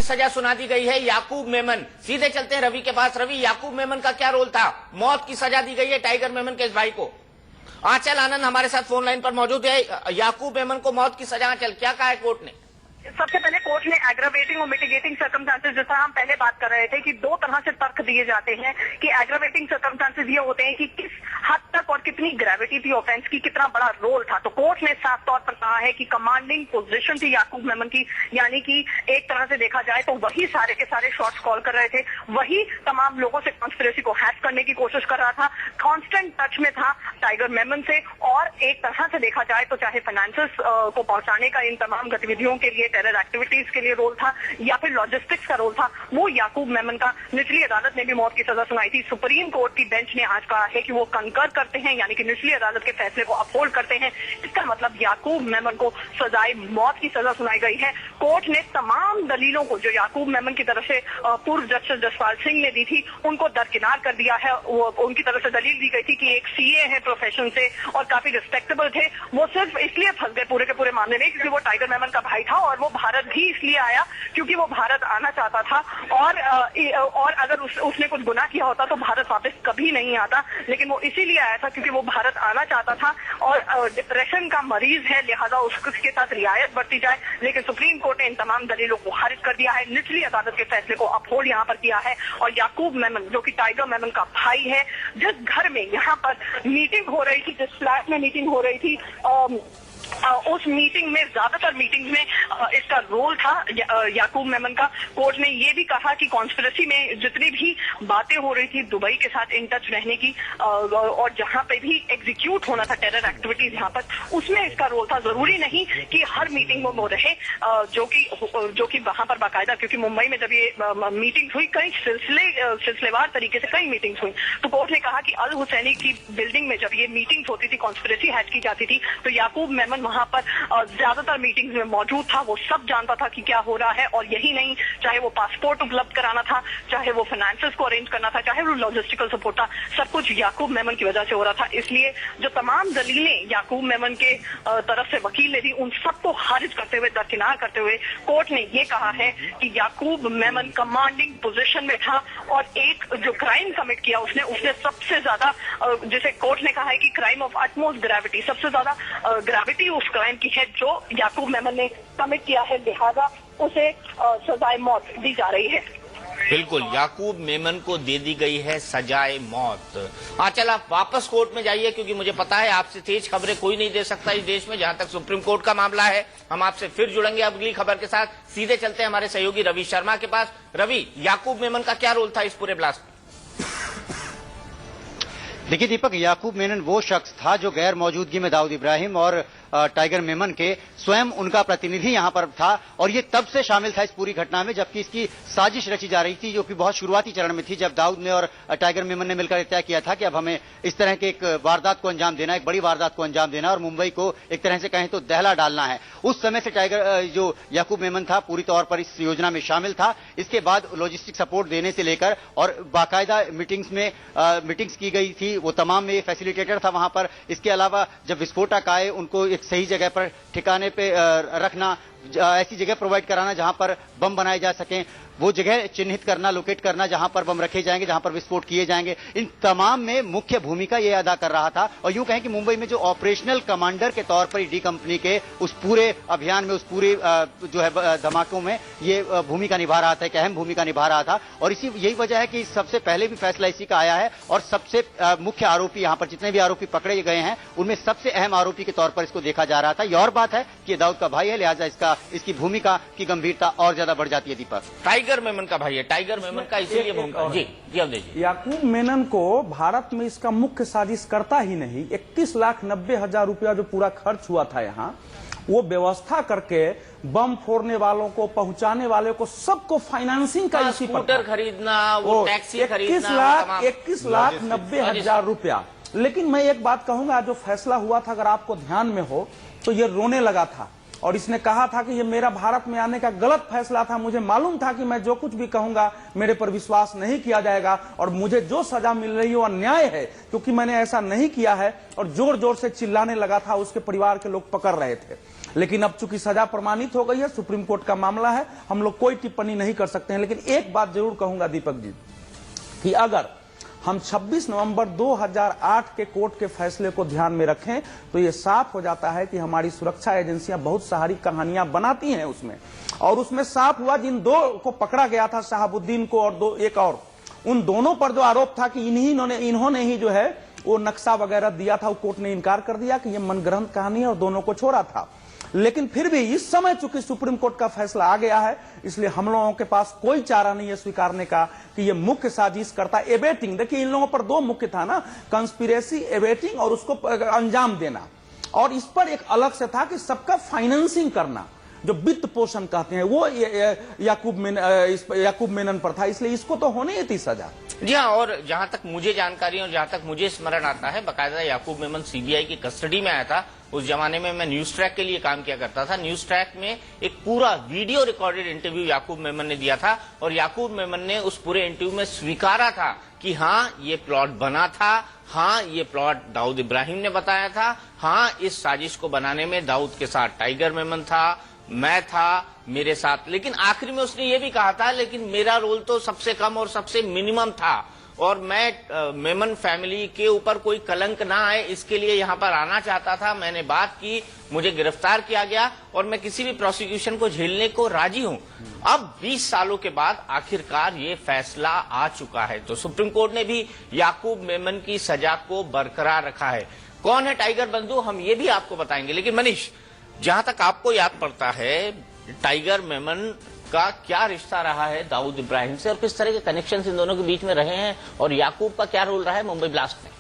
सजा सुना दी गई है याकूब मेमन। सीधे चलते हैं रवि के पास। रवि, याकूब मेमन का क्या रोल था? मौत की सजा दी गई है टाइगर मेमन के इस भाई को। आंचल आनंद हमारे साथ फोन लाइन पर मौजूद है। याकूब मेमन को मौत की सजा, आंचल क्या कहा है कोर्ट ने? सबसे पहले कोर्ट ने एग्रावेटिंग और मिटिगेटिंग सर्कमस्टांसेस, जैसा हम पहले बात कर रहे थे कि दो तरह से तर्क दिए जाते हैं कि एग्रावेटिंग सर्कमस्टांसेस ये होते हैं कि किस हद तक और कितनी ग्रेविटी थी ऑफेंस की, कितना बड़ा रोल था। तो कोर्ट ने साफ तौर पर कहा है कि कमांडिंग पोजीशन थी याकूब मेमन की, यानी कि एक तरह से देखा जाए तो वही सारे के सारे शॉट्स कॉल कर रहे थे, वही तमाम लोगों से कॉन्स्पिरेसी को हैक करने की कोशिश कर रहा था, कांस्टेंट टच में था टाइगर मेमन से। और एक तरह से देखा जाए तो चाहे फाइनेंसेस को पहुंचाने का इन तमाम गतिविधियों के लिए, टेरर एक्टिविटीज के लिए रोल था या फिर लॉजिस्टिक्स का रोल था, वो याकूब मेमन का। निचली अदालत ने भी मौत की सजा सुनाई थी। सुप्रीम कोर्ट की बेंच ने आज कहा है कि वो कंकर करते हैं, यानी कि निचली अदालत के फैसले को अपहोल्ड करते हैं। इसका मतलब याकूब मेमन को सजाए मौत की सजा सुनाई गई है। कोर्ट ने तमाम दलीलों को जो याकूब मेमन की तरफ से पूर्व जस्टिस जसपाल सिंह ने दी थी उनको दरकिनार कर दिया है। उनकी तरफ से दलील दी गई थी कि एक सीए है प्रोफेशन से और काफी रिस्पेक्टेबल थे, वो सिर्फ इसलिए फंस गए पूरे के पूरे मामले में क्योंकि वो टाइगर मेमन का भाई था और वो भारत भी इसलिए आया क्योंकि वो भारत आना चाहता था। और अगर उसने कुछ गुनाह किया होता तो भारत वापस कभी नहीं आता, लेकिन वो इसीलिए आया था क्योंकि वो भारत आना चाहता था और डिप्रेशन का मरीज है, लिहाजा उसके साथ रियायत बरती जाए। लेकिन सुप्रीम कोर्ट ने इन तमाम दलीलों को खारिज कर दिया है, निचली अदालत के फैसले को अपहोल्ड यहाँ पर किया है। और याकूब मेमन जो कि टाइगर मेमन का भाई है, जिस घर में यहाँ पर मीटिंग हो रही थी, जिस फ्लैट में मीटिंग हो रही थी, उस मीटिंग में, ज्यादातर मीटिंग में इसका रोल था याकूब मेमन का। कोर्ट ने ये भी कहा कि कॉन्स्पिरेसी में जितनी भी बातें हो रही थी दुबई के साथ इन टच रहने की और जहां पे भी एग्जीक्यूट होना था टेरर एक्टिविटीज यहाँ पर, उसमें इसका रोल था। जरूरी नहीं कि हर मीटिंग में वो रहे, जो कि वहां पर बाकायदा, क्योंकि मुंबई में जब ये मीटिंग हुई कई सिलसिलेवार तरीके से कई मीटिंग्स हुई, तो कोर्ट ने कहा कि अल हुसैनी की बिल्डिंग में जब ये मीटिंग्स होती थी, कॉन्स्पिरेसी हैक की जाती थी, तो याकूब मेमन वहां पर ज्यादातर मीटिंग्स में मौजूद था। वो सब जानता था कि क्या हो रहा है। और यही नहीं, चाहे वो पासपोर्ट उपलब्ध कराना था, चाहे वो फाइनेंसेस को अरेंज करना था, चाहे वो लॉजिस्टिकल सपोर्ट था, सब कुछ याकूब मेमन की वजह से हो रहा था। इसलिए जो तमाम दलीलें याकूब मेमन के तरफ से वकील ने दी, उन सबको खारिज करते हुए, दरकिनार करते हुए, कोर्ट ने ये कहा है कि याकूब मेमन कमांडिंग पोजीशन में था और एक जो क्राइम कमिट किया उसने सबसे ज्यादा, जिसे कोर्ट ने कहा है कि क्राइम ऑफ अटमोस्ट ग्रेविटी, सबसे ज्यादा ग्रेविटी उस क्राइम की है जो याकूब मेमन ने कमिट किया है, लिहाजा उसे सजाए मौत दी जा रही है। बिल्कुल, याकूब मेमन को दे दी गई है सजाए मौत। आंचल, आप वापस कोर्ट में जाइए क्योंकि मुझे पता है आपसे तेज खबरें कोई नहीं दे सकता इस देश में। जहां तक सुप्रीम कोर्ट का मामला है, हम आपसे फिर जुड़ेंगे अगली खबर के साथ। सीधे चलते हैं हमारे सहयोगी रवि शर्मा के पास। रवि, याकूब मेमन का क्या रोल था इस पूरे ब्लास्ट में? देखिए दीपक, याकूब मेमन वो शख्स था जो गैर मौजूदगी में दाऊद इब्राहिम और टाइगर मेमन के स्वयं उनका प्रतिनिधि यहां पर था और ये तब से शामिल था इस पूरी घटना में, जबकि इसकी साजिश रची जा रही थी, जो कि बहुत शुरुआती चरण में थी, जब दाऊद ने और टाइगर मेमन ने मिलकर तय किया था कि अब हमें इस तरह के एक वारदात को अंजाम देना, एक बड़ी वारदात को अंजाम देना और मुंबई को एक तरह से कहें तो दहला डालना है। उस समय से जो याकूब मेमन था पूरी तौर पर इस योजना में शामिल था। इसके बाद लॉजिस्टिक सपोर्ट देने से लेकर और बाकायदा मीटिंग्स की गई थी, वो तमाम में फैसिलिटेटर था वहां पर। इसके अलावा जब विस्फोटक आए उनको एक सही जगह पर ठिकाने पे रखना, ऐसी जगह प्रोवाइड कराना जहां पर बम बनाए जा सकें, वो जगह चिन्हित करना, लोकेट करना जहां पर बम रखे जाएंगे, जहां पर विस्फोट किए जाएंगे, इन तमाम में मुख्य भूमिका ये अदा कर रहा था। और यूं कहें कि मुंबई में जो ऑपरेशनल कमांडर के तौर पर डी कंपनी के उस पूरे अभियान में, उस पूरे जो है धमाकों में ये भूमिका निभा रहा था, एक अहम भूमिका निभा रहा था। और यही वजह है कि सबसे पहले भी फैसला इसी का आया है और सबसे मुख्य आरोपी, यहाँ पर जितने भी आरोपी पकड़े गए हैं उनमें सबसे अहम आरोपी के तौर पर इसको देखा जा रहा था। यह और बात है कि दाऊद का भाई है, लिहाजा इसकी भूमिका की गंभीरता और ज्यादा बढ़ जाती है। दीपक, टाइगर मेमन का भाई है, टाइगर मेमन का इसीलिए भूमिका। जी अब देखिए, याकूब मेमन को भारत में इसका मुख्य साजिश करता ही नहीं, 31,90,000 रुपया जो पूरा खर्च हुआ था यहाँ, वो व्यवस्था करके बम फोड़ने वालों को, पहुंचाने वाले को, सबको फाइनेंसिंग का इसी पर स्कूटर खरीदना, वो टैक्सी खरीदना, 21,90,000 रुपया। लेकिन मैं एक बात कहूंगा, जो फैसला हुआ था अगर आपको ध्यान में हो तो ये रोने लगा था और इसने कहा था कि ये मेरा भारत में आने का गलत फैसला था, मुझे मालूम था कि मैं जो कुछ भी कहूंगा मेरे पर विश्वास नहीं किया जाएगा और मुझे जो सजा मिल रही है वो अन्याय है, क्योंकि मैंने ऐसा नहीं किया है। और जोर जोर से चिल्लाने लगा था, उसके परिवार के लोग पकड़ रहे थे। लेकिन अब चूंकि सजा प्रमाणित हो गई है, सुप्रीम कोर्ट का मामला है, हम लोग कोई टिप्पणी नहीं कर सकते हैं। लेकिन एक बात जरूर कहूंगा दीपक जी, कि अगर हम 26 नवंबर 2008 के कोर्ट के फैसले को ध्यान में रखें तो यह साफ हो जाता है कि हमारी सुरक्षा एजेंसियां बहुत सारी कहानियां बनाती हैं उसमें। और उसमें साफ हुआ, जिन दो को पकड़ा गया था, शहाबुद्दीन को और एक और, उन दोनों पर जो आरोप था कि इन्होंने ही जो है वो नक्शा वगैरह दिया था, वो कोर्ट ने इनकार कर दिया कि ये मनगढ़ंत कहानी है और दोनों को छोड़ा था। लेकिन फिर भी इस समय चूंकि सुप्रीम कोर्ट का फैसला आ गया है, इसलिए हम लोगों के पास कोई चारा नहीं है स्वीकारने का कि ये मुख्य साजिश करता है। एबेटिंग, देखिए इन लोगों पर दो मुख्य था ना, कंस्पिरेसी, एबेटिंग और उसको अंजाम देना। और इस पर एक अलग से था कि सबका फाइनेंसिंग करना, जो वित्त पोषण कहते हैं, वो याकूब मेनन पर था, इसलिए इसको तो होने ही थी सजा। जी हाँ, और जहां तक मुझे जानकारी और जहां तक मुझे स्मरण आता है, बकायदा याकूब मेमन सीबीआई की कस्टडी में आया था। उस जमाने में मैं न्यूज ट्रैक के लिए काम किया करता था। न्यूज ट्रैक में एक पूरा वीडियो रिकॉर्डेड इंटरव्यू याकूब मेमन ने दिया था और याकूब मेमन ने उस पूरे इंटरव्यू में स्वीकारा था कि हाँ ये प्लॉट बना था, हाँ ये प्लॉट दाऊद इब्राहिम ने बताया था, हाँ इस साजिश को बनाने में दाऊद के साथ टाइगर मेमन था, मैं था, मेरे साथ। लेकिन आखिर में उसने ये भी कहा था, लेकिन मेरा रोल तो सबसे कम और सबसे मिनिमम था और मैं मेमन फैमिली के ऊपर कोई कलंक ना आए इसके लिए यहां पर आना चाहता था। मैंने बात की, मुझे गिरफ्तार किया गया और मैं किसी भी प्रोसिक्यूशन को झेलने को राजी हूं। अब 20 सालों के बाद आखिरकार ये फैसला आ चुका है, तो सुप्रीम कोर्ट ने भी याकूब मेमन की सजा को बरकरार रखा है। कौन है टाइगर बंधु, हम ये भी आपको बताएंगे। लेकिन मनीष, जहां तक आपको याद पड़ता है, टाइगर मेमन का क्या रिश्ता रहा है दाऊद इब्राहिम से और किस तरह के कनेक्शन इन दोनों के बीच में रहे हैं और याकूब का क्या रोल रहा है मुंबई ब्लास्ट में?